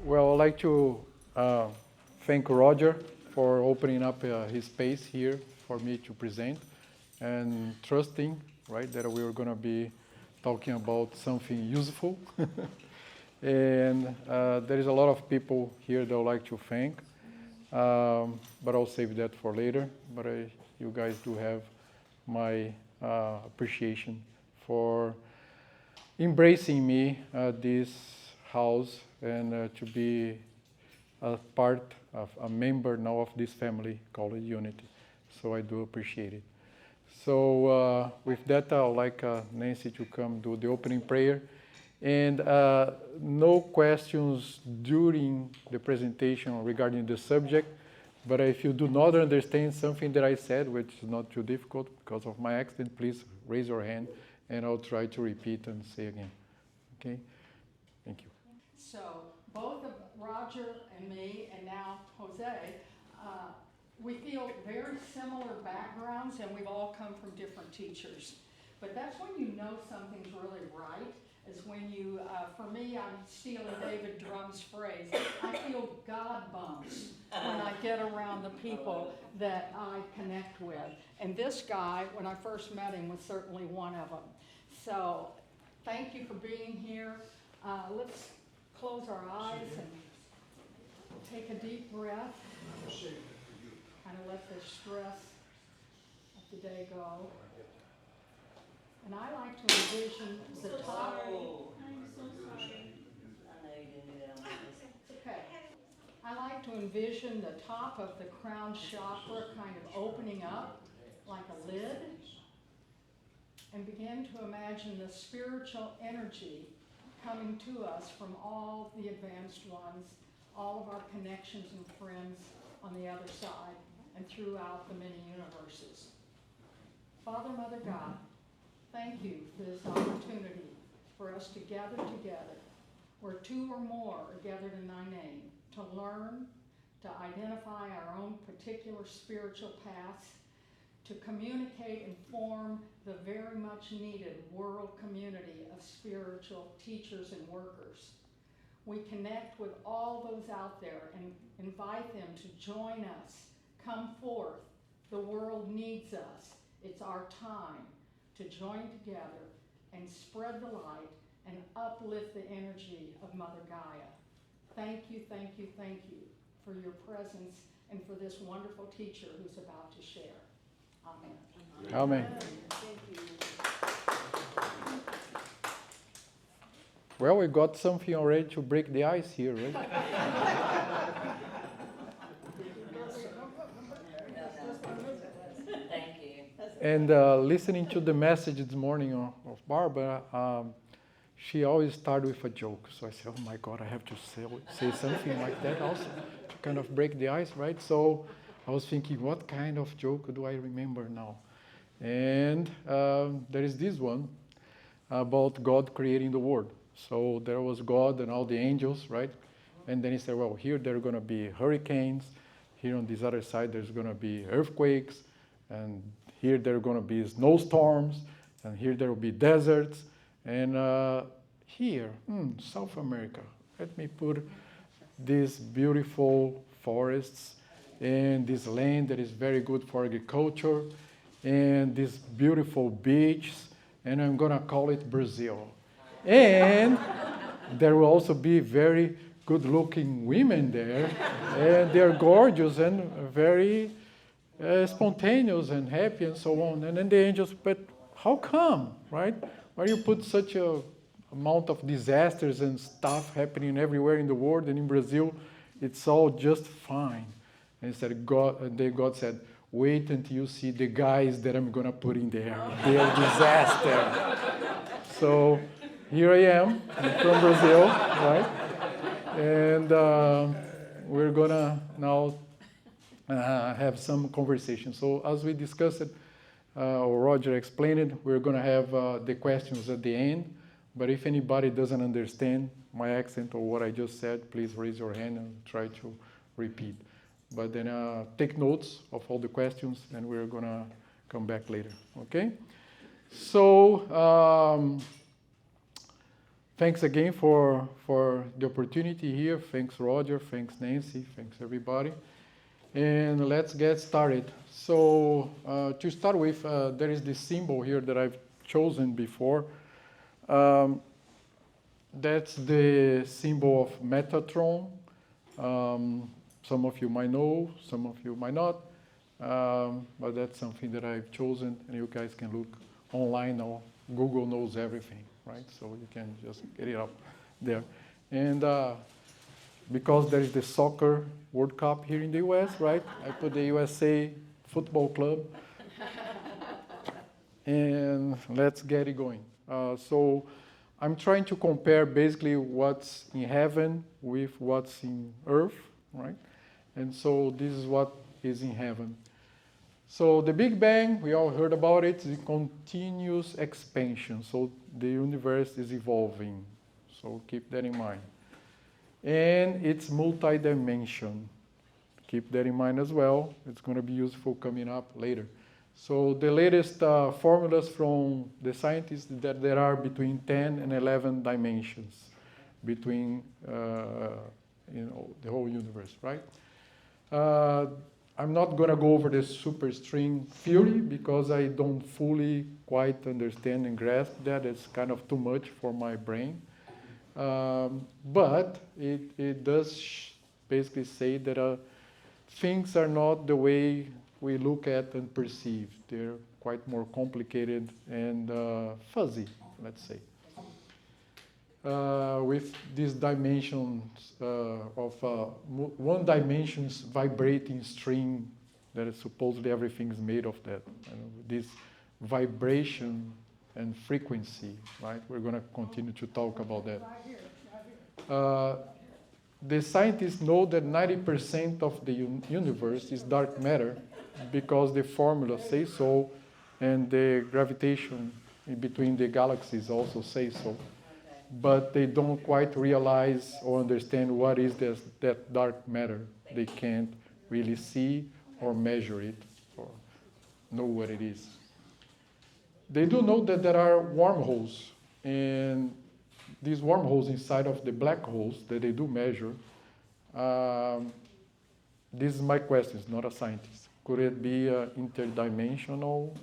Well, I'd like to thank Roger for opening up his space here for me to present and trusting, right, that we were going to be talking about something useful. And there is a lot of people here that I would like to thank, but I'll save that for later. But you guys do have my appreciation for embracing me this house and to be a part of a member now of this family called Unity. So I do appreciate it. So with that, I'd like Nancy to come do the opening prayer. And no questions during the presentation regarding the subject, but if you do not understand something that I said, which is not too difficult because of my accent, please raise your hand and I'll try to repeat and say again. Okay? Thank you. So both of Roger and me, and now Jose, we feel very similar backgrounds, and we've all come from different teachers. But that's when you know something's really right, is when you, for me, I'm stealing David Drum's phrase, I feel God bumps when I get around the people that I connect with. And this guy, when I first met him, was certainly one of them. So thank you for being here. Let's close our eyes and take a deep breath. Kind of let the stress of the day go. And I like to envision the top. I'm so sorry. I know you didn't do that on purpose. Okay. I like to envision the top of the crown chakra kind of opening up like a lid, and begin to imagine the spiritual energy coming to us from all the advanced ones, all of our connections and friends on the other side and throughout the many universes. Father, Mother, God, thank you for this opportunity for us to gather together where two or more are gathered in thy name to learn, to identify our own particular spiritual paths, to communicate and form the very much needed world community of spiritual teachers and workers. We connect with all those out there and invite them to join us. Come forth. The world needs us. It's our time to join together and spread the light and uplift the energy of Mother Gaia. Thank you, thank you, thank you for your presence and for this wonderful teacher who's about to share. Amen. Amen. Thank you. Well, we got something already to break the ice here, right? Thank you. And listening to the message this morning of Barbara, she always started with a joke. So I said, oh my God, I have to say something like that also to kind of break the ice, right? So I was thinking, what kind of joke do I remember now? And there is this one about God creating the world. So there was God and all the angels, right? And then he said, well, here there are going to be hurricanes. Here on this other side, there's going to be earthquakes. And here there are going to be snowstorms. And here there will be deserts. And here, South America, let me put these beautiful forests and this land that is very good for agriculture and these beautiful beaches. And I'm going to call it Brazil. And there will also be very good-looking women there, and they're gorgeous and very spontaneous and happy and so on. And then the angels, but how come, right? Why you put such a amount of disasters and stuff happening everywhere in the world, and in Brazil, it's all just fine. And God said, wait until you see the guys that I'm going to put in there. They're disaster. So here I am from Brazil, right? And we're going to now have some conversation. So as we discussed it, or Roger explained it, we're going to have the questions at the end. But if anybody doesn't understand my accent or what I just said, please raise your hand and try to repeat. But then take notes of all the questions, and we're going to come back later, okay? So thanks again for the opportunity here. Thanks, Roger. Thanks, Nancy. Thanks, everybody. And let's get started. So to start with, there is this symbol here that I've chosen before. That's the symbol of Metatron. Some of you might know, some of you might not. But that's something that I've chosen, and you guys can look online or Google knows everything, right? So you can just get it up there. And because there is the soccer World Cup here in the US, right? I put the USA Football Club. And let's get it going. So I'm trying to compare basically what's in heaven with what's in earth, right? And so this is what is in heaven. So the Big Bang, we all heard about it, is a continuous expansion. So the universe is evolving. So keep that in mind. And it's multi-dimension. Keep that in mind as well. It's going to be useful coming up later. So the latest formulas from the scientists that there are between 10 and 11 dimensions between the whole universe, right? I'm not going to go over the superstring theory because I don't fully quite understand and grasp that. It's kind of too much for my brain. But it does basically say that things are not the way we look at and perceive. They're quite more complicated and fuzzy, let's say. With these dimensions of one dimension's vibrating string that is supposedly everything is made of that. And this vibration and frequency, right? We're going to continue to talk about that. The scientists know that 90% of the universe is dark matter because the formula says so, and the gravitation in between the galaxies also says so. But they don't quite realize or understand what is that dark matter. They can't really see or measure it or know what it is. They do know that there are wormholes, and these wormholes inside of the black holes that they do measure. This is my question, it's not a scientist. Could it be an interdimensional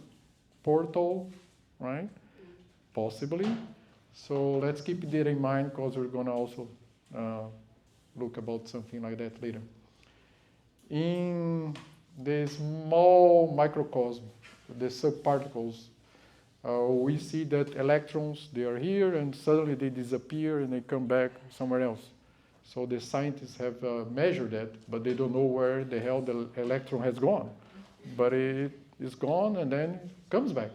portal, right? Possibly. So let's keep that in mind because we're going to also look about something like that later. In the small microcosm, the subparticles, we see that electrons, they are here and suddenly they disappear and they come back somewhere else. So the scientists have measured that, but they don't know where the hell the electron has gone. But it is gone and then it comes back.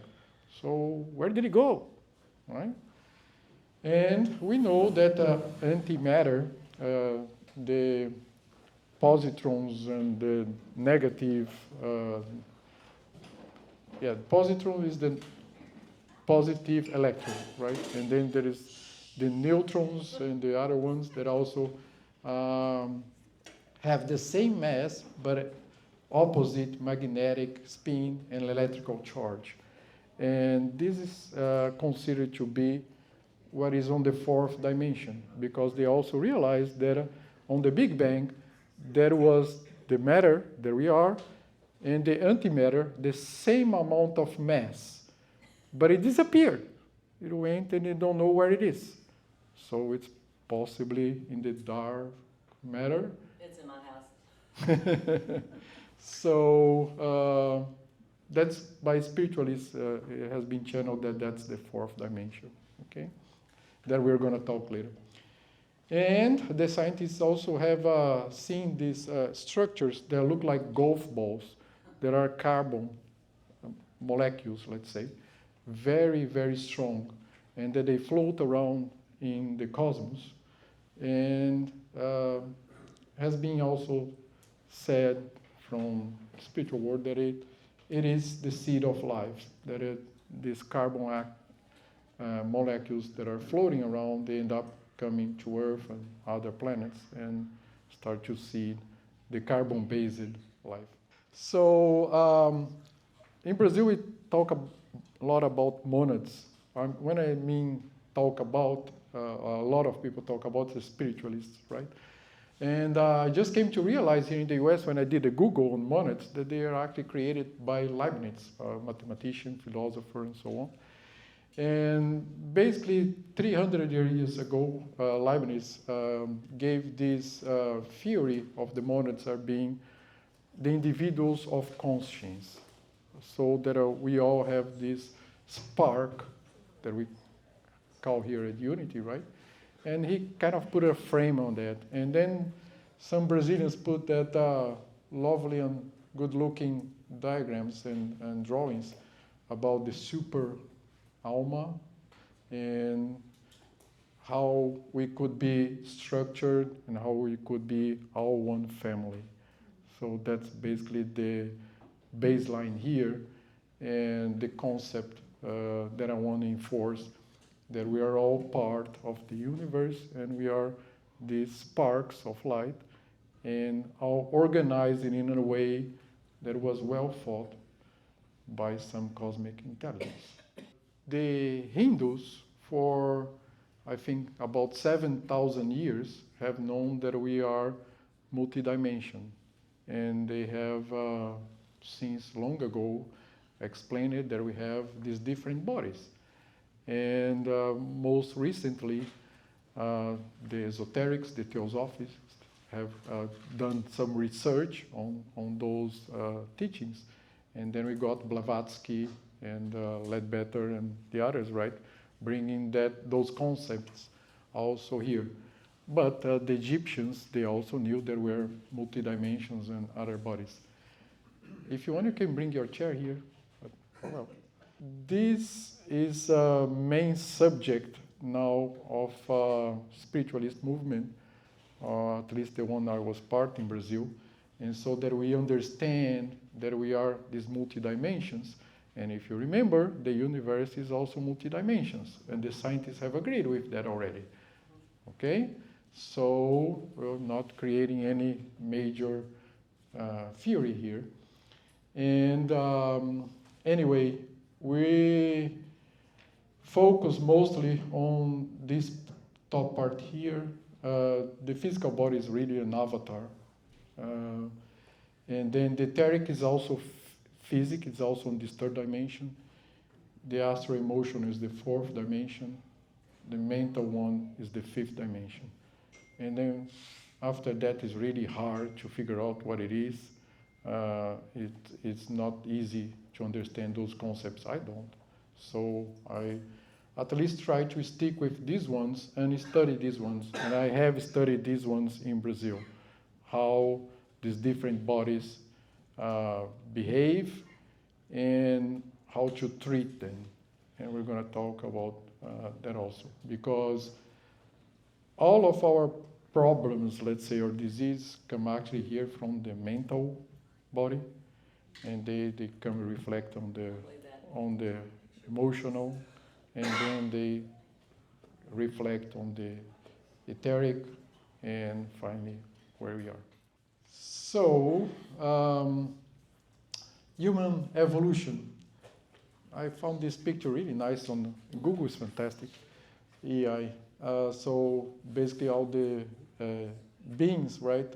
So where did it go, right? And we know that antimatter, the positrons and the negative, positron is the positive electron, right? And then there is the neutrons and the other ones that also have the same mass, but opposite magnetic spin and electrical charge. And this is considered to be what is on the fourth dimension, because they also realized that on the Big Bang, there was the matter that we are, and the antimatter, the same amount of mass, but it disappeared. It went and they don't know where it is. So it's possibly in the dark matter. It's in my house. So that's by spiritualists, it has been channeled that that's the fourth dimension, okay? That we're going to talk later. And the scientists also have seen these structures that look like golf balls. There are carbon molecules, let's say, very, very strong, and that they float around in the cosmos. And has been also said from spiritual world that it is the seed of life, that these carbon molecules that are floating around, they end up coming to Earth and other planets and start to seed the carbon-based life. So in Brazil, we talk a lot about monads. When I mean talk about, a lot of people talk about, the spiritualists, right? And I just came to realize here in the US when I did a Google on monads that they are actually created by Leibniz, a mathematician, philosopher, and so on. And basically, 300 years ago, Leibniz gave this theory of the monads are being the individuals of conscience, so that we all have this spark that we call here at Unity, right? And he kind of put a frame on that. And then some Brazilians put that lovely and good-looking diagrams and drawings about the super alma and how we could be structured and how we could be all one family. So that's basically the baseline here and the concept that I want to enforce, that we are all part of the universe and we are these sparks of light and all organized in a way that was well thought by some cosmic intelligence. The Hindus, for I think about 7,000 years, have known that we are multidimensional. And they have, since long ago, explained it that we have these different bodies. And most recently, the esoterics, the theosophists, have done some research on those teachings. And then we got Blavatsky and Ledbetter and the others, right, bringing those concepts also here. But the Egyptians, they also knew there were multi-dimensions and other bodies. If you want, you can bring your chair here. Well, this is a main subject now of spiritualist movement, at least the one I was part in Brazil, and so that we understand that we are these multi-dimensions. And if you remember, the universe is also multi-dimensions, and the scientists have agreed with that already. Okay? So we're not creating any major theory here. And anyway, we focus mostly on this top part here. The physical body is really an avatar. And then the etheric is also physic, it's also in this third dimension. The astral emotion is the fourth dimension. The mental one is the fifth dimension. And then after that, it's really hard to figure out what it is. It's not easy to understand those concepts. I don't. So I at least try to stick with these ones and study these ones. And I have studied these ones in Brazil, how these different bodies behave and how to treat them. And we're going to talk about that also, because all of our problems, let's say, or disease come actually here from the mental body, and they can reflect on the emotional, and then they reflect on the etheric, and finally where we are. So, human evolution. I found this picture really nice on Google. Is fantastic. EI. So basically all the beings, right,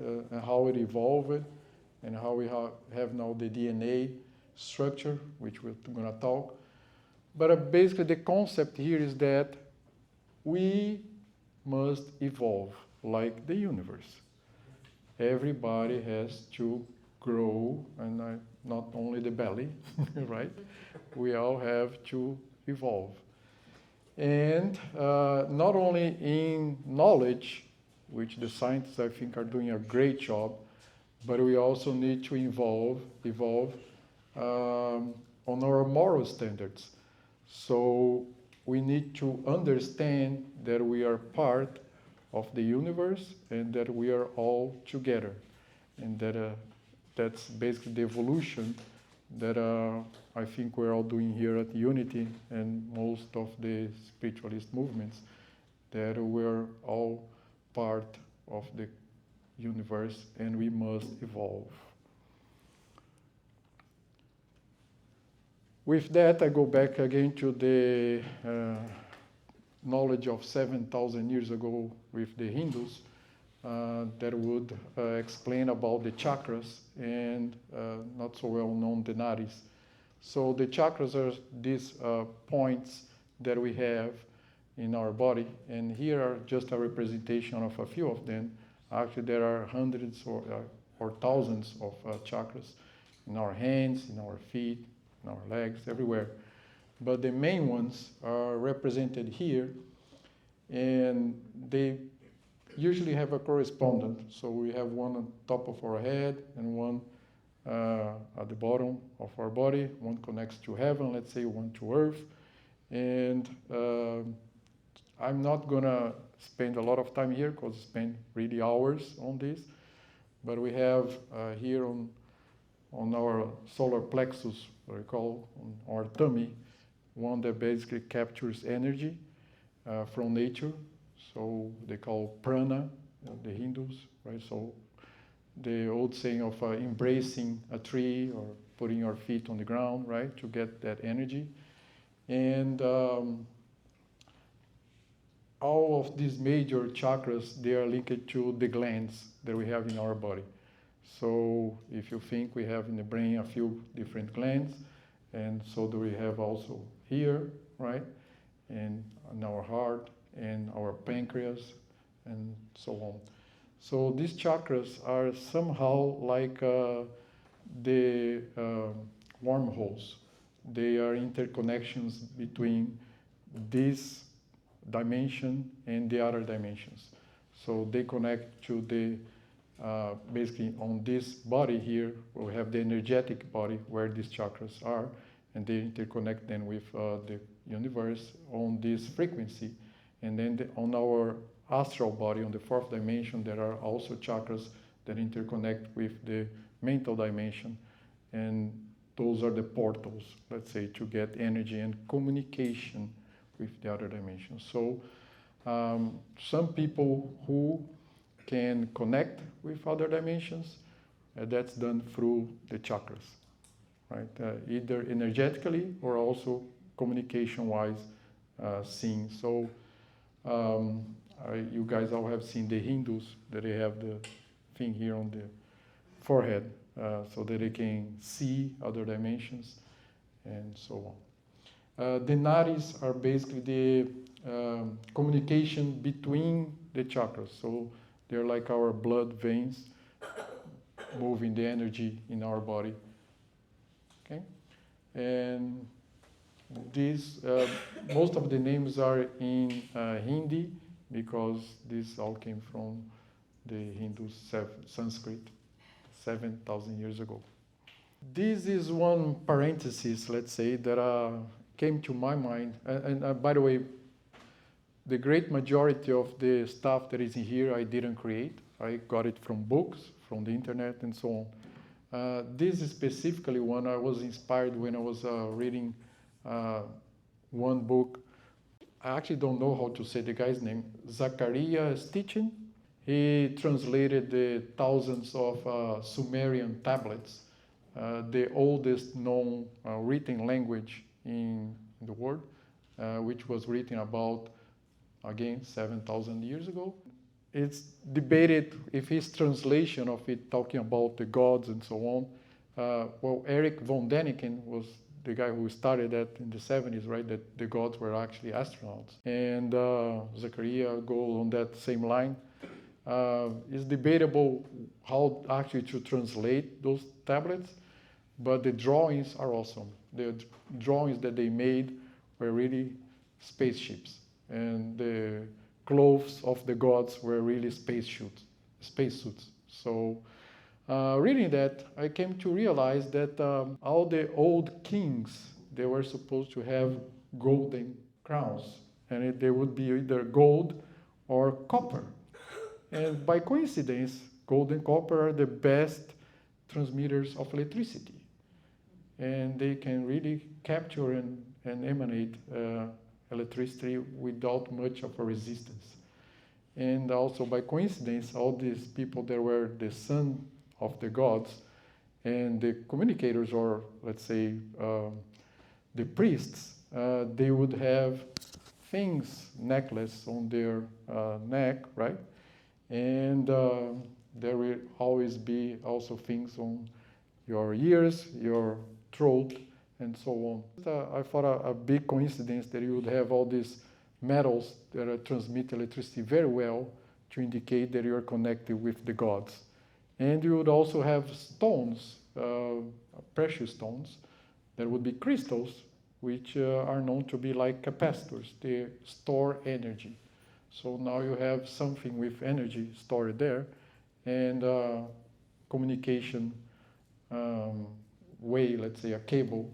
how it evolved, and how we have now the DNA structure, which we're going to talk. But basically the concept here is that we must evolve like the universe. Everybody has to grow, and not only the belly, right? We all have to evolve. And not only in knowledge, which the scientists, I think, are doing a great job, but we also need to evolve on our moral standards. So we need to understand that we are part of the universe and that we are all together. And that's basically the evolution that I think we're all doing here at Unity and most of the spiritualist movements, that we're all part of the universe and we must evolve. With that, I go back again to the knowledge of 7,000 years ago with the Hindus that would explain about the chakras and not so well known the nadis. So the chakras are these points that we have in our body, and here are just a representation of a few of them. Actually, there are hundreds or thousands of chakras in our hands, in our feet, in our legs, everywhere. But the main ones are represented here, and they usually have a correspondent. So we have one on top of our head and one at the bottom of our body. One connects to heaven, let's say, one to earth. And I'm not gonna spend a lot of time here because I spend really hours on this. But we have here on our solar plexus, what we call on our tummy, one that basically captures energy from nature. So they call prana, the Hindus, right? So the old saying of embracing a tree or putting your feet on the ground, right, to get that energy. And all of these major chakras, they are linked to the glands that we have in our body. So if you think we have in the brain a few different glands, and so do we have also here, right, and in our heart, and our pancreas, and so on. So these chakras are somehow like the wormholes. They are interconnections between this dimension and the other dimensions. So they connect to the, basically on this body here, we have the energetic body where these chakras are, and they interconnect then with the universe on this frequency. And then on our astral body, on the fourth dimension, there are also chakras that interconnect with the mental dimension. And those are the portals, let's say, to get energy and communication with the other dimensions. So some people who can connect with other dimensions, that's done through the chakras, right? Either energetically or also communication-wise seeing. So you guys all have seen the Hindus, that they have the thing here on the forehead, so that they can see other dimensions and so on. The nadis are basically the communication between the chakras. So they're like our blood veins moving the energy in our body. Okay? And these, most of the names are in Hindi because this all came from the Hindu Sanskrit 7,000 years ago. This is one parenthesis, let's say, that came to my mind. And by the way, the great majority of the stuff that is in here I didn't create. I got it from books, from the internet, and so on. This is specifically one I was inspired when I was reading one book. I actually don't know how to say the guy's name. Zachariah Stitchin. He translated the thousands of Sumerian tablets, the oldest known written language in the world, which was written about, again, 7,000 years ago. It's debated if his translation of it, talking about the gods and so on. Well, Eric von Däniken was the guy who started that in the 70s, right? That the gods were actually astronauts. And Zachariah goes on that same line. It's debatable how actually to translate those tablets, but the drawings are awesome. The drawings that they made were really spaceships, and the clothes of the gods were really spacesuits. So reading that, I came to realize that all the old kings, they were supposed to have golden crowns, and they would be either gold or copper. And by coincidence, gold and copper are the best transmitters of electricity. And they can really capture and emanate electricity without much of a resistance. And also by coincidence, all these people that were the son of the gods and the communicators, or let's say the priests, they would have things necklace on their neck, right? And there will always be also things on your ears, your throat, and so on. I thought a big coincidence that you would have all these metals that transmit electricity very well to indicate that you are connected with the gods. And you would also have stones, precious stones, that would be crystals, which are known to be like capacitors. They store energy. So now you have something with energy stored there, and communication way, let's say a cable,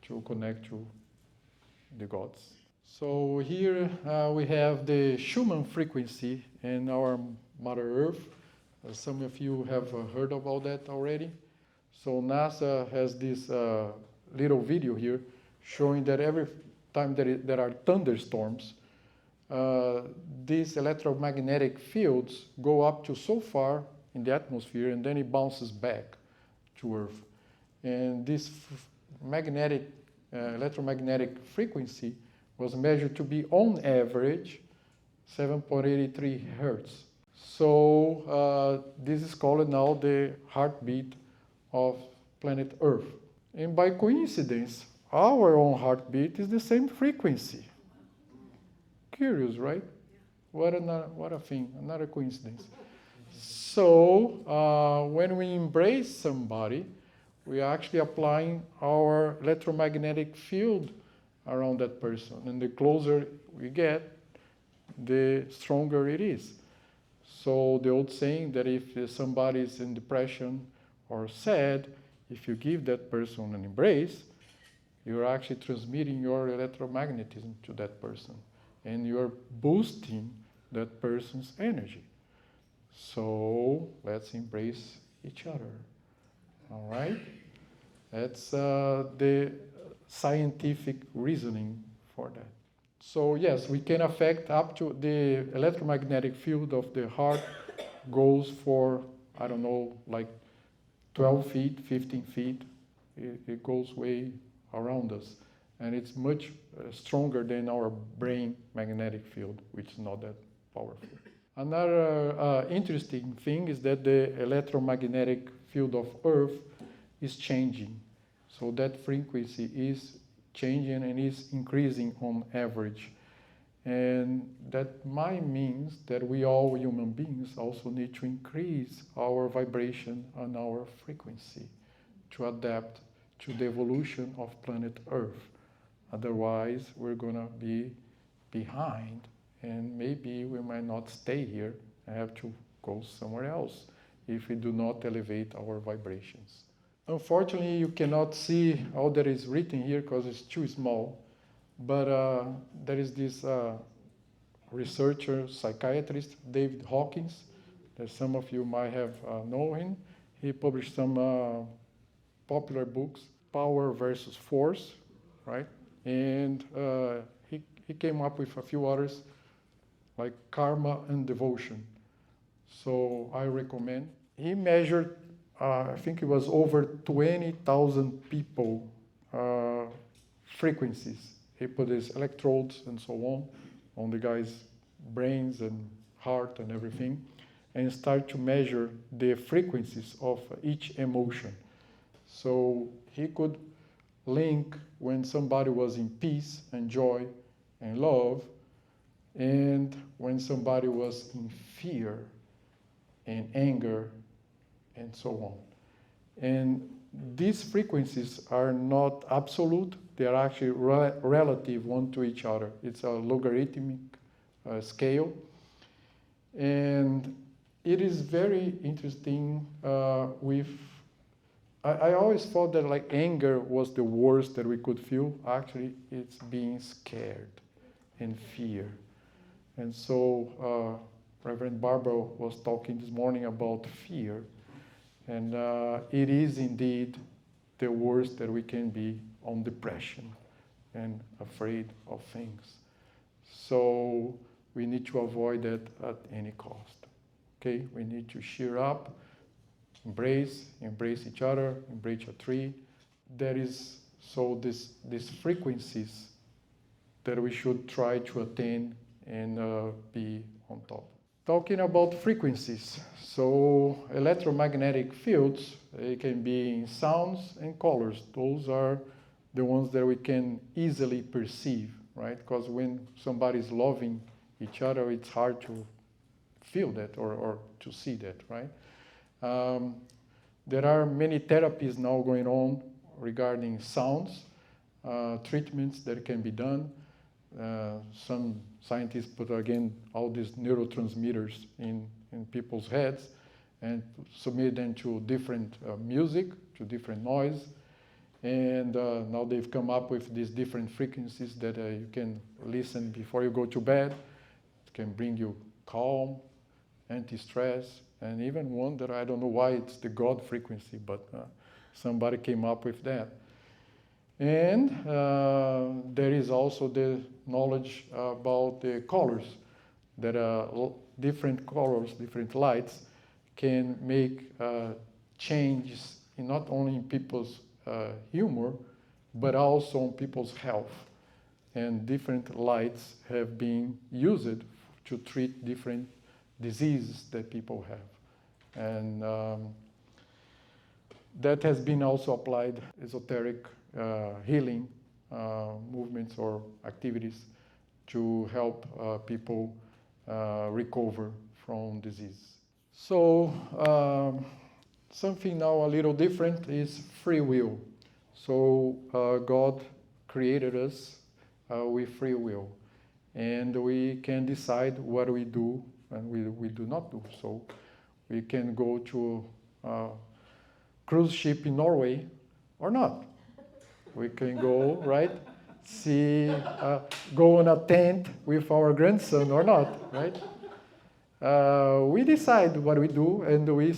to connect to the gods. So here we have the Schumann frequency in our Mother Earth. Some of you have heard about that already. So NASA has this little video here showing that every time there are thunderstorms, these electromagnetic fields go up to so far in the atmosphere, and then it bounces back to Earth. And this electromagnetic frequency was measured to be, on average, 7.83 hertz. So this is called now the heartbeat of planet Earth. And by coincidence, our own heartbeat is the same frequency. Curious, right? What a thing, another coincidence. So when we embrace somebody, we are actually applying our electromagnetic field around that person. And the closer we get, the stronger it is. So the old saying that if somebody is in depression or sad, if you give that person an embrace, you're actually transmitting your electromagnetism to that person. And you're boosting that person's energy. So let's embrace each other. All right? That's the scientific reasoning for that. So yes, we can affect up to the electromagnetic field of the heart goes for, I don't know, like 12 feet, 15 feet. It goes way around us. And it's much stronger than our brain magnetic field, which is not that powerful. Another interesting thing is that the electromagnetic field of Earth is changing. So that frequency is changing and is increasing on average. And that might means that we all human beings also need to increase our vibration and our frequency to adapt to the evolution of planet Earth. Otherwise, we're going to be behind, and maybe we might not stay here and have to go somewhere else if we do not elevate our vibrations. Unfortunately, you cannot see all that is written here because it's too small, but there is this researcher, psychiatrist, David Hawkins, that some of you might have known him. He published some popular books, Power versus Force, right? And he came up with a few others, like Karma and Devotion. So I recommend. He measured, I think it was over 20,000 people frequencies. He put his electrodes and so on the guy's brains and heart and everything, and start to measure the frequencies of each emotion. So he could link when somebody was in peace and joy and love, and when somebody was in fear and anger and so on. And these frequencies are not absolute, they are actually relative one to each other. It's a logarithmic scale. And it is very interesting I always thought that like anger was the worst that we could feel. Actually, it's being scared and fear. And so Reverend Barbara was talking this morning about fear. And it is indeed the worst that we can be on depression and afraid of things. So we need to avoid that at any cost. Okay, we need to cheer up, embrace each other, embrace a tree. There is, so these frequencies that we should try to attain and be on top. Talking about frequencies, so electromagnetic fields, they can be in sounds and colors. Those are the ones that we can easily perceive, right? Because when somebody's loving each other, it's hard to feel that or to see that, right? There are many therapies now going on regarding sounds, treatments that can be done. Some scientists put, again, all these neurotransmitters in people's heads and submit them to different music, to different noise. And now they've come up with these different frequencies that you can listen before you go to bed. It can bring you calm, anti-stress, and even one that I don't know why it's the God frequency, but somebody came up with that. And there is also the knowledge about the colors, that different colors, different lights can make changes in not only in people's humor, but also on people's health. And different lights have been used to treat different diseases that people have. And that has been also applied esoteric healing movements or activities to help people recover from disease. So something now a little different is free will. So God created us with free will, and we can decide what we do and we do not do. So we can go to a cruise ship in Norway or not. We can go, right? Go on a tent with our grandson or not, right? We decide what we do, and we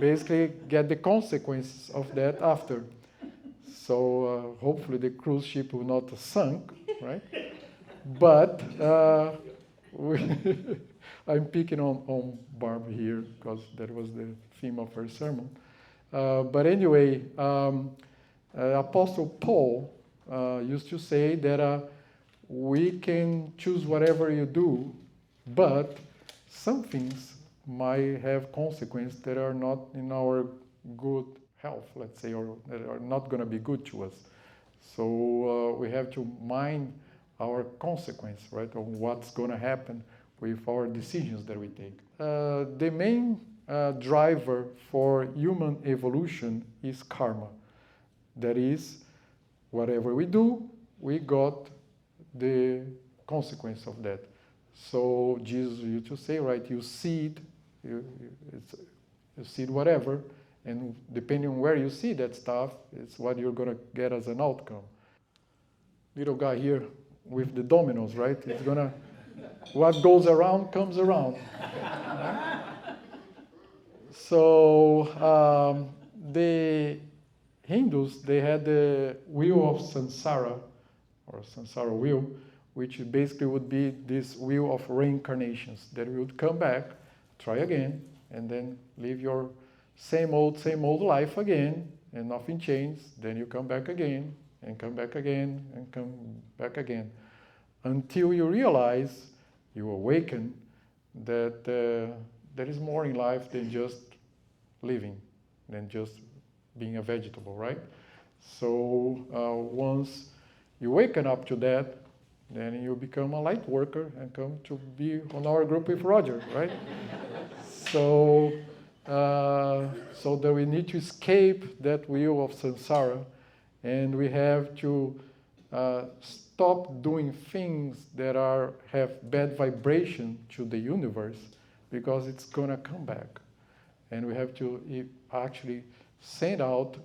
basically get the consequences of that after. So hopefully the cruise ship will not sink, right? But I'm picking on Barb here because that was the theme of her sermon. But anyway, Apostle Paul used to say that we can choose whatever you do, but some things might have consequences that are not in our good health, let's say, or that are not going to be good to us. So we have to mind our consequence, right, of what's going to happen with our decisions that we take. The main driver for human evolution is karma. That is, whatever we do, we got the consequence of that. So Jesus used to say, right, you seed, you seed whatever, and depending on where you see that stuff, it's what you're going to get as an outcome. Little guy here with the dominoes, right? It's going to, what goes around comes around. So the Hindus, they had the wheel of samsara, or samsara wheel, which basically would be this wheel of reincarnations, that we would come back, try again, and then live your same old life again, and nothing changed. Then you come back again, and come back again, and come back again, until you realize, you awaken, that there is more in life than just living, than just being a vegetable, right? So once you waken up to that, then you become a light worker and come to be on our group with Roger, right? So that we need to escape that wheel of samsara, and we have to stop doing things that have bad vibration to the universe, because it's gonna come back. And we have to actually send out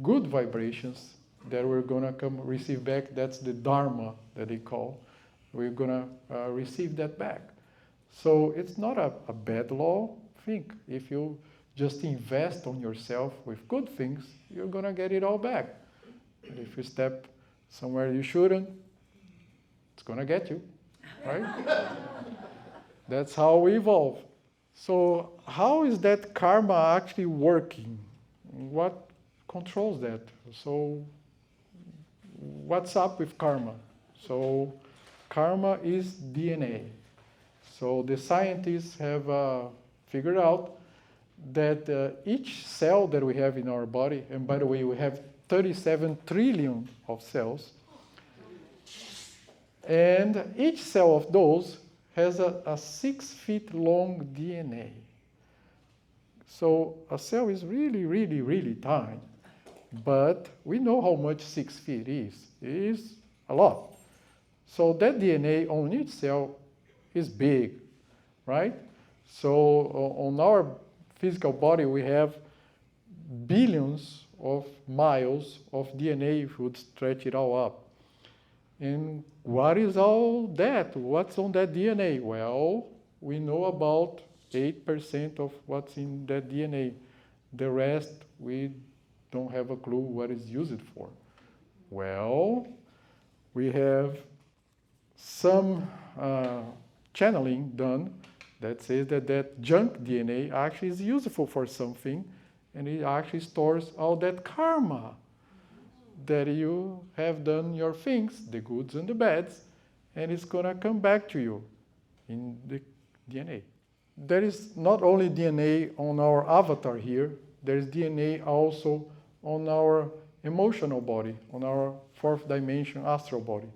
good vibrations that we're gonna come receive back. That's the dharma that they call. We're gonna receive that back. So it's not a bad law. Think, if you just invest on yourself with good things, you're gonna get it all back. And if you step somewhere you shouldn't, it's gonna get you, right? That's how we evolve. So how is that karma actually working? What controls that? So what's up with karma? So karma is DNA. So the scientists have figured out that each cell that we have in our body, and by the way, we have 37 trillion of cells, and each cell of those has a 6 feet long DNA. So a cell is really, really, really tiny. But we know how much 6 feet is. It is a lot. So that DNA on each cell is big, right? So on our physical body, we have billions of miles of DNA if you would stretch it all up. And what is all that? What's on that DNA? Well, we know about 8% of what's in that DNA. The rest, we don't have a clue what is used for. Well, we have some channeling done that says that that junk DNA actually is useful for something, and it actually stores all that karma that you have done your things, the goods and the bads, and it's going to come back to you in the DNA. There is not only DNA on our avatar here, there is DNA also on our emotional body, on our fourth dimension astral body.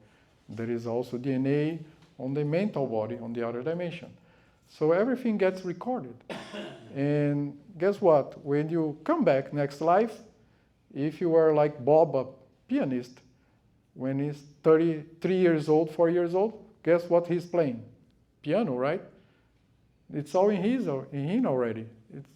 There is also DNA on the mental body, on the other dimension. So everything gets recorded. And guess what? When you come back next life, if you are like Bob, a pianist, when he's 33 years old, 4 years old, guess what he's playing? Piano, right? It's all in him already.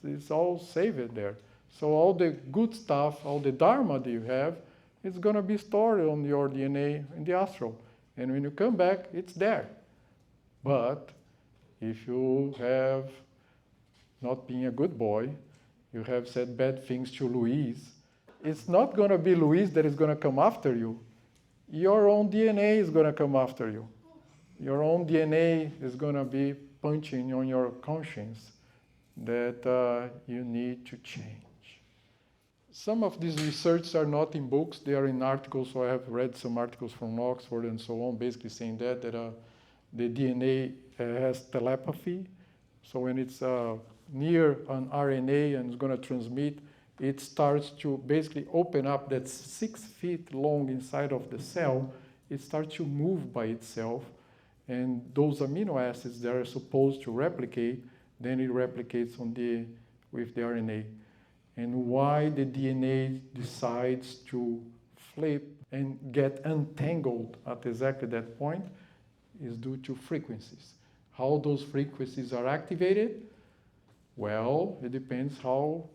It's all saved there. So all the good stuff, all the dharma that you have, it's going to be stored on your DNA in the astral. And when you come back, it's there. But if you have not been a good boy, you have said bad things to Louise, it's not going to be Louise that is going to come after you. Your own DNA is going to come after you. Your own DNA is going to be punching on your conscience that you need to change. Some of these research are not in books, they are in articles, so I have read some articles from Oxford and so on, basically saying that the DNA has telepathy. So when it's near an RNA and it's going to transmit, it starts to basically open up that 6 feet long inside of the cell. It starts to move by itself. And those amino acids that are supposed to replicate, then it replicates with the RNA. And why the DNA decides to flip and get untangled at exactly that point is due to frequencies. How those frequencies are activated? Well, it depends how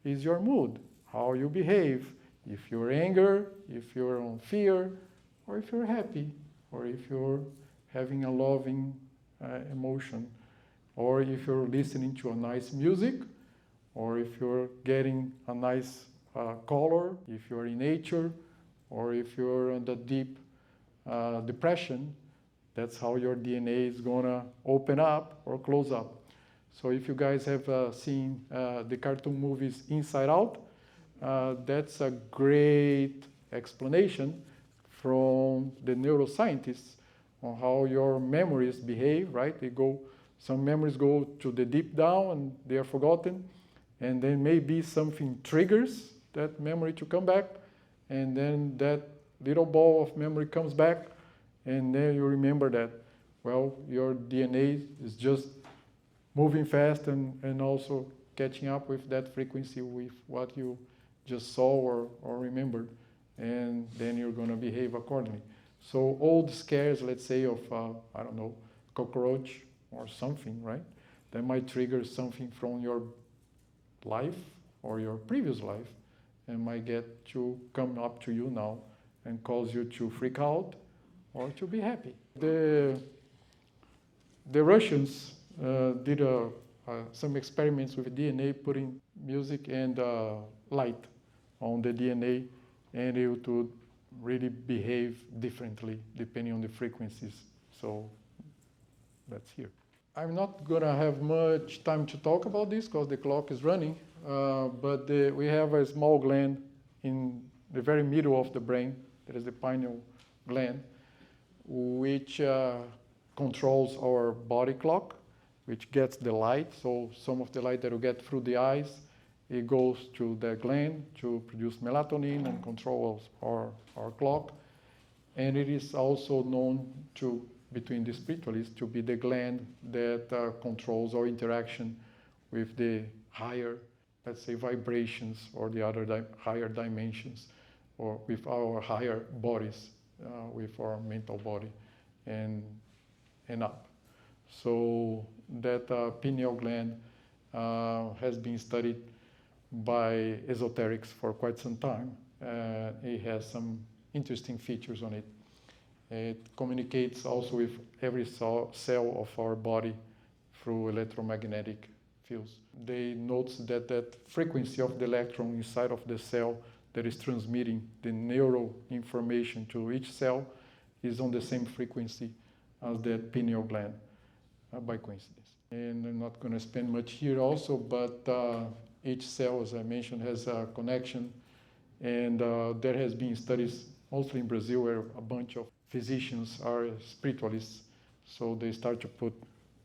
is your mood, how you behave. If you're angry, if you're on fear, or if you're happy, or if you're having a loving emotion, or if you're listening to a nice music, or if you're getting a nice color, if you're in nature, or if you're in the deep depression, that's how your DNA is going to open up or close up. So if you guys have seen the cartoon movies Inside Out, that's a great explanation from the neuroscientists on how your memories behave, right? Some memories go to the deep down and they are forgotten, and then maybe something triggers that memory to come back, and then that little ball of memory comes back, and then you remember that, well, your DNA is just moving fast and also catching up with that frequency with what you just saw or remembered, and then you're going to behave accordingly. So old scares, let's say, of, I don't know, cockroach or something, right? That might trigger something from your life or your previous life and might get to come up to you now and cause you to freak out or to be happy. The Russians did some experiments with DNA, putting music and light on the DNA, and it would really behave differently depending on the frequencies. So that's here. I'm not going to have much time to talk about this because the clock is running, but we have a small gland in the very middle of the brain, that is the pineal gland, which controls our body clock, which gets the light. So some of the light that we get through the eyes, it goes to the gland to produce melatonin and control our clock. And it is also known to, between the spiritualists, to be the gland that controls our interaction with the higher, let's say, vibrations or the other higher dimensions, or with our higher bodies, with our mental body and up. So that pineal gland has been studied by esoterics for quite some time. It has some interesting features on it. It communicates also with every cell of our body through electromagnetic fields. They note that that frequency of the electron inside of the cell that is transmitting the neural information to each cell is on the same frequency as the pineal gland, by coincidence. And I'm not going to spend much here also, but each cell, as I mentioned, has a connection. And there has been studies, mostly in Brazil, where a bunch of physicians are spiritualists. So they start to put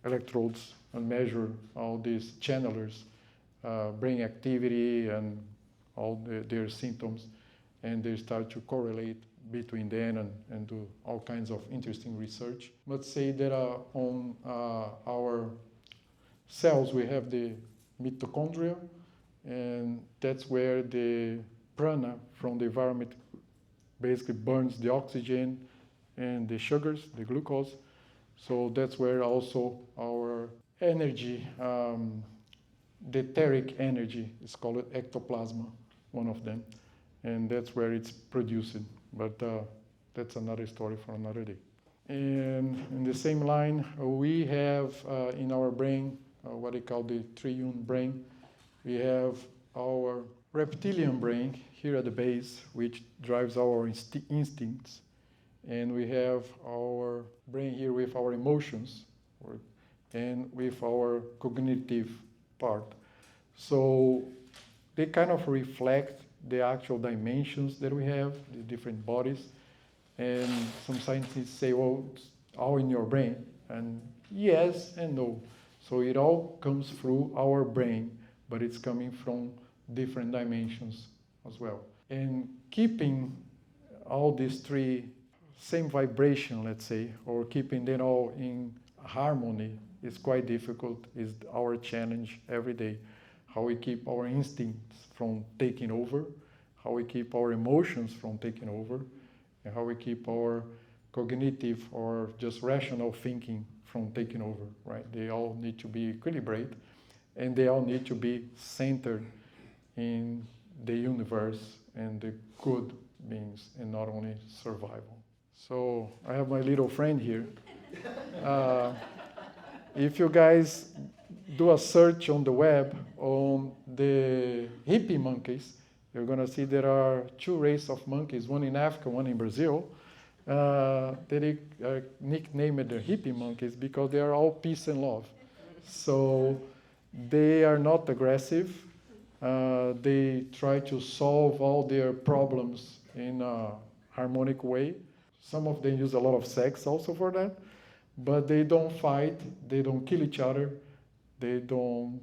electrodes and measure all these channelers, brain activity and all their symptoms. And they start to correlate between them and do all kinds of interesting research. Let's say that on our cells we have the mitochondria, and that's where the prana from the environment basically burns the oxygen and the sugars, the glucose. So that's where also our energy, the etheric energy, is called ectoplasma, one of them. And that's where it's produced. But that's another story for another day. And in the same line, we have in our brain what they call the triune brain. We have our reptilian brain here at the base, which drives our instincts. And we have our brain here with our emotions and with our cognitive part. So they kind of reflect the actual dimensions that we have, the different bodies. And some scientists say, well, it's all in your brain. And yes and no. So it all comes through our brain, but it's coming from different dimensions as well. And keeping all these three same vibration, let's say, or keeping them all in harmony is quite difficult, is our challenge every day. How we keep our instincts from taking over, how we keep our emotions from taking over, and how we keep our cognitive or just rational thinking from taking over, right? They all need to be equilibrated, and they all need to be centered in the universe and the good beings, and not only survival. So I have my little friend here. If you guys do a search on the web on the hippie monkeys, you're going to see there are two races of monkeys, one in Africa, one in Brazil. They nicknamed the hippie monkeys because they are all peace and love. So they are not aggressive. They try to solve all their problems in a harmonic way. Some of them use a lot of sex also for that. But they don't fight, they don't kill each other, they don't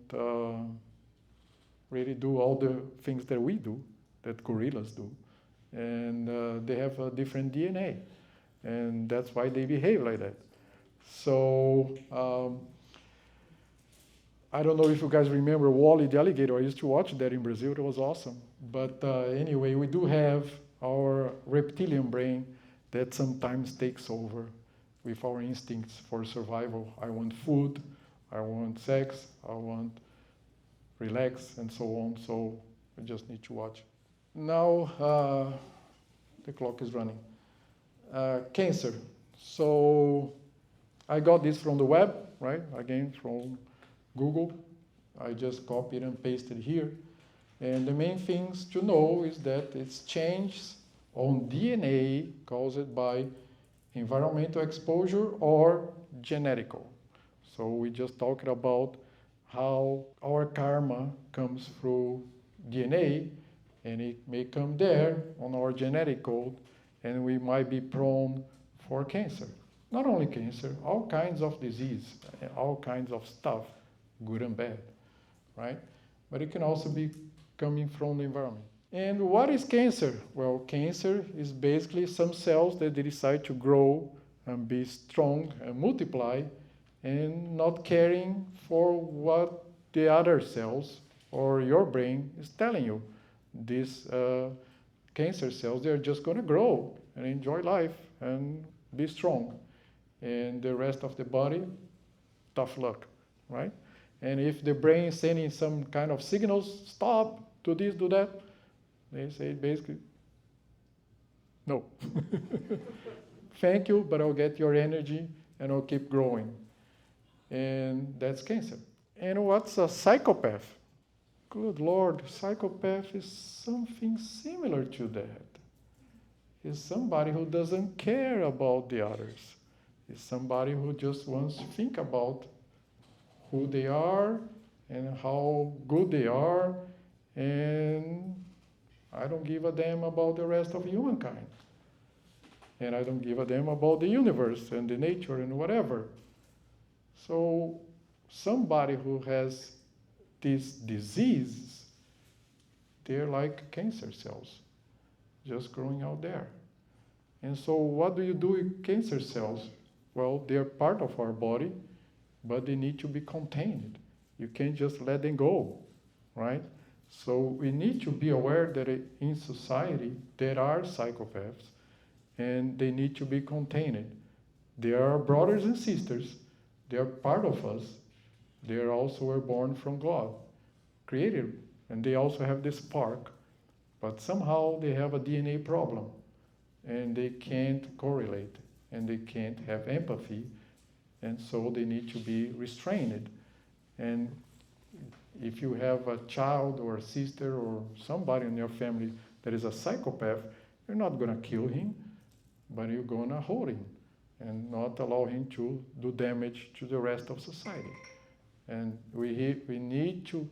really do all the things that we do, that gorillas do. And they have a different DNA. And that's why they behave like that. So, I don't know if you guys remember Wally the alligator. I used to watch that in Brazil, it was awesome. But anyway, we do have our reptilian brain that sometimes takes over with our instincts for survival. I want food, I want sex, I want relax, and so on. So I just need to watch. Now the clock is running. Cancer. So I got this from the web, right? Again, from Google. I just copied and pasted here. And the main things to know is that it's changes on DNA caused by environmental exposure or genetical. So we just talked about how our karma comes through DNA, and it may come there on our genetic code, and we might be prone for cancer. Not only cancer, all kinds of disease, all kinds of stuff, good and bad, right? But it can also be coming from the environment. And what is cancer? Well, cancer is basically some cells that they decide to grow and be strong and multiply and not caring for what the other cells or your brain is telling you. These cancer cells, they're just going to grow and enjoy life and be strong. And the rest of the body, tough luck, right? And if the brain is sending some kind of signals, stop, do this, do that, they say basically, no. Thank you, but I'll get your energy and I'll keep growing. And that's cancer. And what's a psychopath? Good Lord, psychopath is something similar to that. It's somebody who doesn't care about the others. It's somebody who just wants to think about who they are and how good they are, and I don't give a damn about the rest of humankind. And I don't give a damn about the universe and the nature and whatever. So somebody who has this disease, they're like cancer cells, just growing out there. And so what do you do with cancer cells? Well, they're part of our body, but they need to be contained. You can't just let them go, right? So we need to be aware that in society there are psychopaths, and they need to be contained. They are brothers and sisters. They are part of us. They are also were born from God, created, and they also have this spark, but somehow they have a DNA problem, and they can't correlate, and they can't have empathy, and so they need to be restrained. And if you have a child or a sister or somebody in your family that is a psychopath, you're not going to kill him, but you're going to hold him and not allow him to do damage to the rest of society. And we need to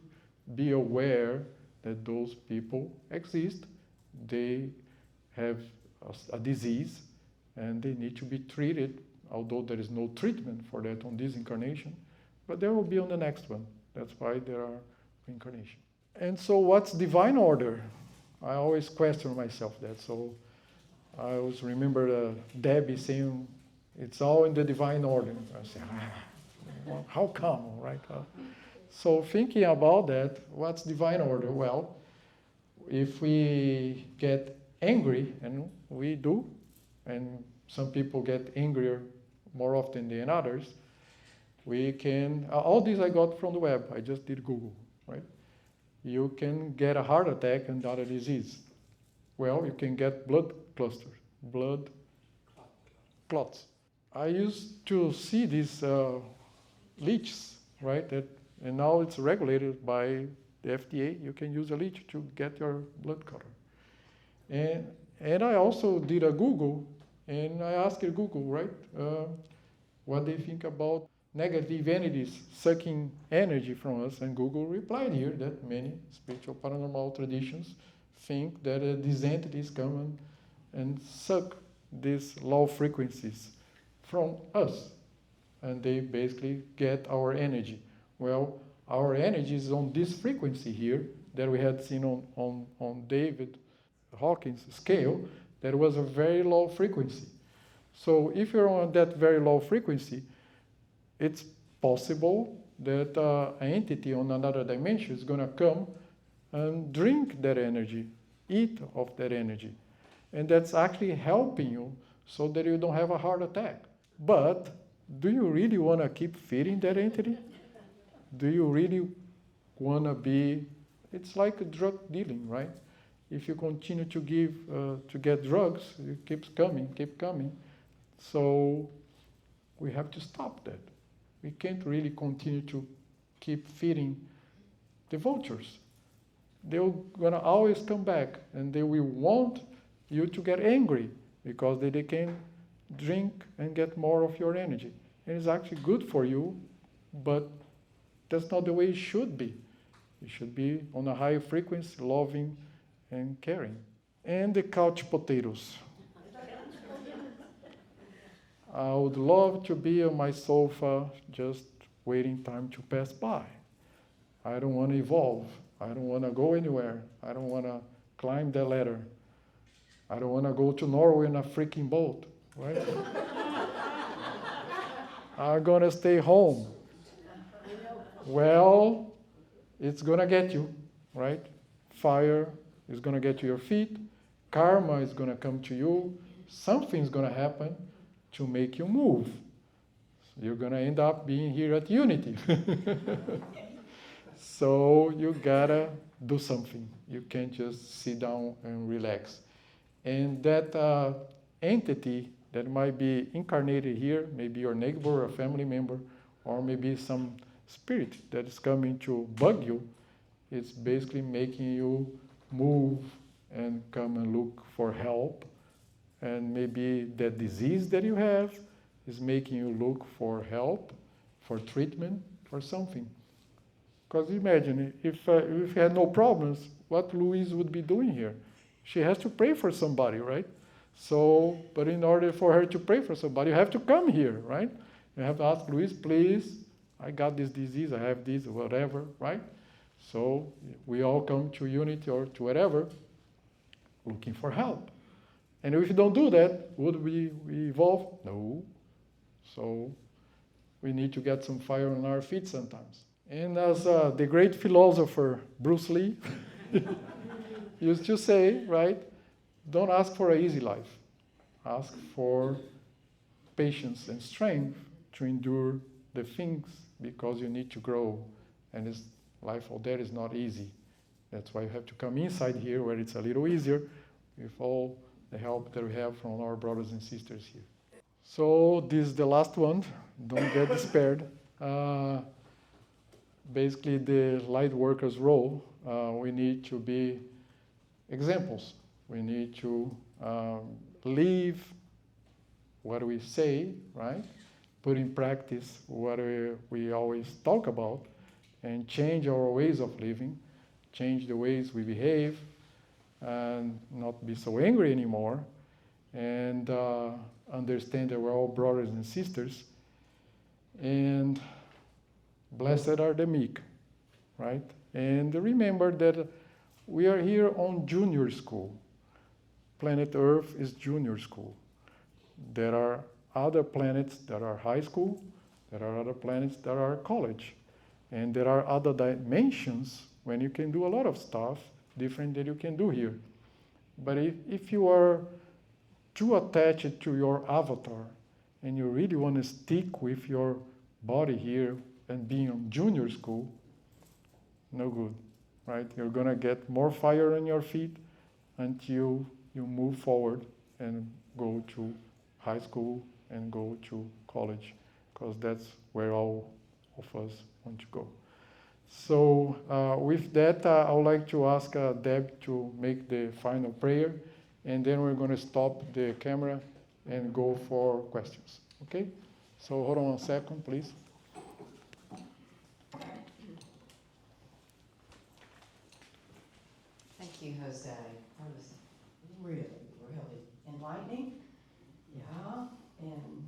be aware that those people exist. They have a disease, and they need to be treated, although there is no treatment for that on this incarnation, but there will be on the next one. That's why there are reincarnations. And so what's divine order? I always question myself that. So I always remember Debbie saying, it's all in the divine order. I say, well, how come, right? So thinking about that, what's divine order? Well, if we get angry, and we do, and some people get angrier more often than others, we can, all this I got from the web, I just did Google, right? You can get a heart attack and other disease. Well, you can get blood clusters, blood clots. I used to see these leeches, right? And now it's regulated by the FDA. You can use a leech to get your blood color. And I also did a Google, and I asked Google, right, what they think about negative entities sucking energy from us. And Google replied here that many spiritual paranormal traditions think that these entities come and suck these low frequencies from us, and they basically get our energy. Well, our energy is on this frequency here that we had seen on David Hawkins' scale. That was a very low frequency. So if you're on that very low frequency, it's possible that an entity on another dimension is going to come and drink that energy, eat of that energy. And that's actually helping you so that you don't have a heart attack. But do you really want to keep feeding that entity? Do you really want to be, it's like drug dealing, right? If you continue to give, to get drugs, it keeps coming. So we have to stop that. We can't really continue to keep feeding the vultures. They're going to always come back, and they will want you to get angry because they can drink and get more of your energy. And it's actually good for you, but that's not the way it should be. It should be on a higher frequency, loving and caring. And the couch potatoes. I would love to be on my sofa just waiting time to pass by. I don't want to evolve. I don't want to go anywhere. I don't want to climb the ladder. I don't want to go to Norway in a freaking boat, right? I'm going to stay home. Well, it's going to get you, right? Fire is going to get to your feet. Karma is going to come to you. Something's going to happen to make you move. You're going to end up being here at Unity. So you gotta do something. You can't just sit down and relax. And that entity that might be incarnated here, maybe your neighbor or a family member, or maybe some spirit that is coming to bug you, it's basically making you move and come and look for help. And maybe that disease that you have is making you look for help, for treatment, for something. Because imagine, if you had no problems, what Louise would be doing here? She has to pray for somebody, right? So, but in order for her to pray for somebody, you have to come here, right? You have to ask Louise, please, I got this disease, I have this, whatever, right? So we all come to Unity or to whatever, looking for help. And if you don't do that, would we evolve? No. So we need to get some fire on our feet sometimes. And as the great philosopher Bruce Lee used to say, right, don't ask for an easy life. Ask for patience and strength to endure the things because you need to grow. And this life out there is not easy. That's why you have to come inside here where it's a little easier with all the help that we have from our brothers and sisters here. So this is the last one. Don't get despaired. Basically, the light worker's role, we need to be examples. We need to live what we say, right? Put in practice what we always talk about, and change our ways of living, change the ways we behave, and not be so angry anymore, and understand that we're all brothers and sisters. And blessed are the meek, right? And remember that we are here on junior school. Planet Earth is junior school. There are other planets that are high school. There are other planets that are college. And there are other dimensions when you can do a lot of stuff different than you can do here. But if you are too attached to your avatar and you really want to stick with your body here and being on junior school, no good, right? You're going to get more fire on your feet until you move forward and go to high school and go to college, because that's where all of us want to go. So with that, I would like to ask Deb to make the final prayer, and then we're going to stop the camera and go for questions, okay? So hold on a second, please. Thank you, Jose. That was really, really enlightening. Yeah, and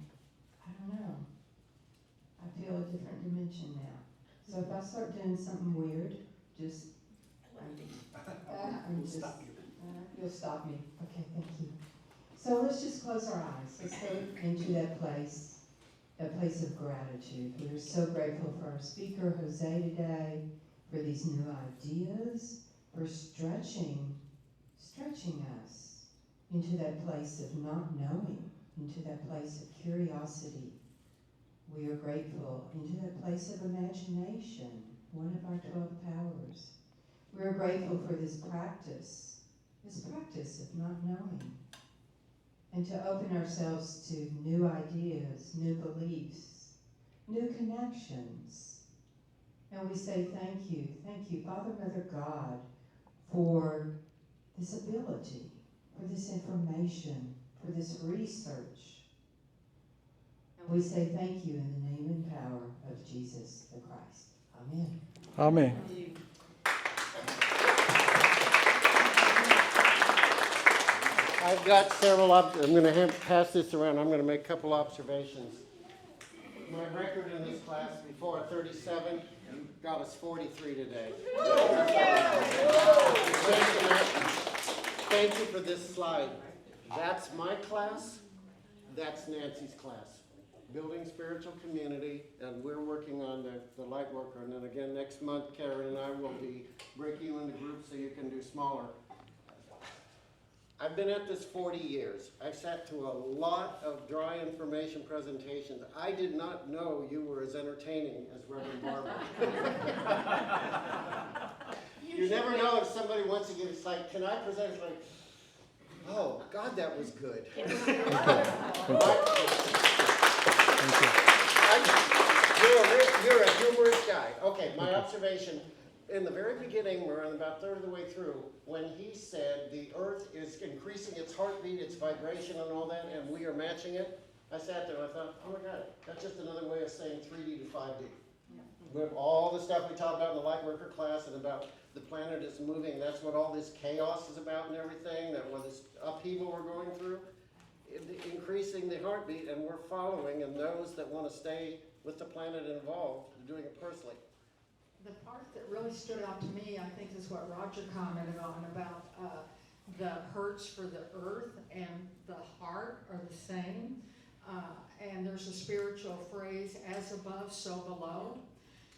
I don't know. I feel a different dimension now. So if I start doing something weird, just, you'll stop me. Okay, thank you. So let's just close our eyes. Let's go into that place of gratitude. We're so grateful for our speaker, Jose, today, for these new ideas, for stretching us into that place of not knowing, into that place of curiosity. We are grateful into that place of imagination, one of our 12 powers. We are grateful for this practice of not knowing, and to open ourselves to new ideas, new beliefs, new connections. And we say thank you, Father, Mother, God, for this ability, for this information, for this research. And we say thank you in the name and power of Jesus the Christ. Amen. Amen. I've got several, I'm going to pass this around. I'm going to make a couple observations. My record in this class before 37 got us 43 today. Thank you for this slide. That's my class. That's Nancy's class. Building spiritual community, and we're working on the light worker. And then again, next month, Karen and I will be breaking you into groups so you can do smaller. I've been at this 40 years. I've sat through a lot of dry information presentations. I did not know you were as entertaining as Reverend Barbara. You never know if somebody wants to give, it's like, can I present? It's like, oh, God, that was good. You're a humorous guy. Okay, my observation, in the very beginning, we're on about a third of the way through, when he said the earth is increasing its heartbeat, its vibration and all that, and we are matching it, I sat there and I thought, oh my God, that's just another way of saying 3D to 5D. With all the stuff we talked about in the light worker class and about the planet is moving, that's what all this chaos is about and everything, that what this upheaval we're going through, increasing the heartbeat, and we're following, and those that want to stay with the planet involved are doing it personally. The part that really stood out to me, I think, is what Roger commented on about the hurts for the earth and the heart are the same. And there's a spiritual phrase, as above, so below.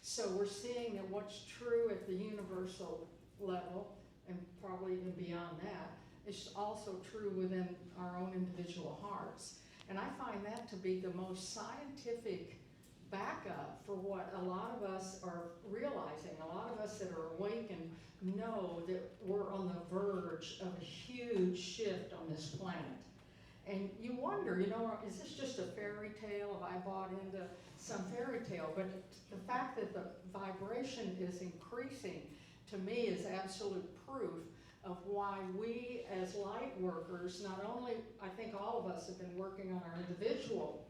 So we're seeing that what's true at the universal level, and probably even beyond that, is also true within our own individual hearts. And I find that to be the most scientific backup for what a lot of us are realizing. A lot of us that are awake and know that we're on the verge of a huge shift on this planet. And you wonder, is this just a fairy tale? Have I bought into some fairy tale? But the fact that the vibration is increasing, to me, is absolute proof of why we as light workers, not only, I think all of us have been working on our individual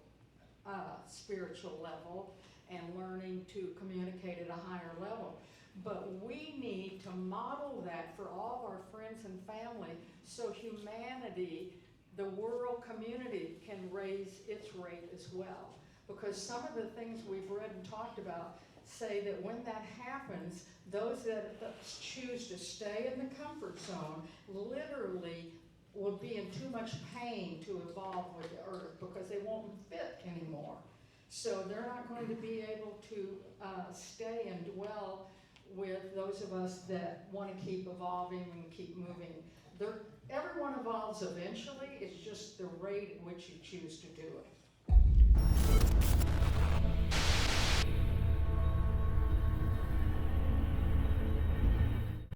spiritual level and learning to communicate at a higher level, but we need to model that for all of our friends and family so humanity, the world community, can raise its rate as well. Because some of the things we've read and talked about say that when that happens, those that choose to stay in the comfort zone literally will be in too much pain to evolve with the earth because they won't fit anymore. So they're not going to be able to stay and dwell with those of us that want to keep evolving and keep moving. Everyone evolves eventually, it's just the rate at which you choose to do it.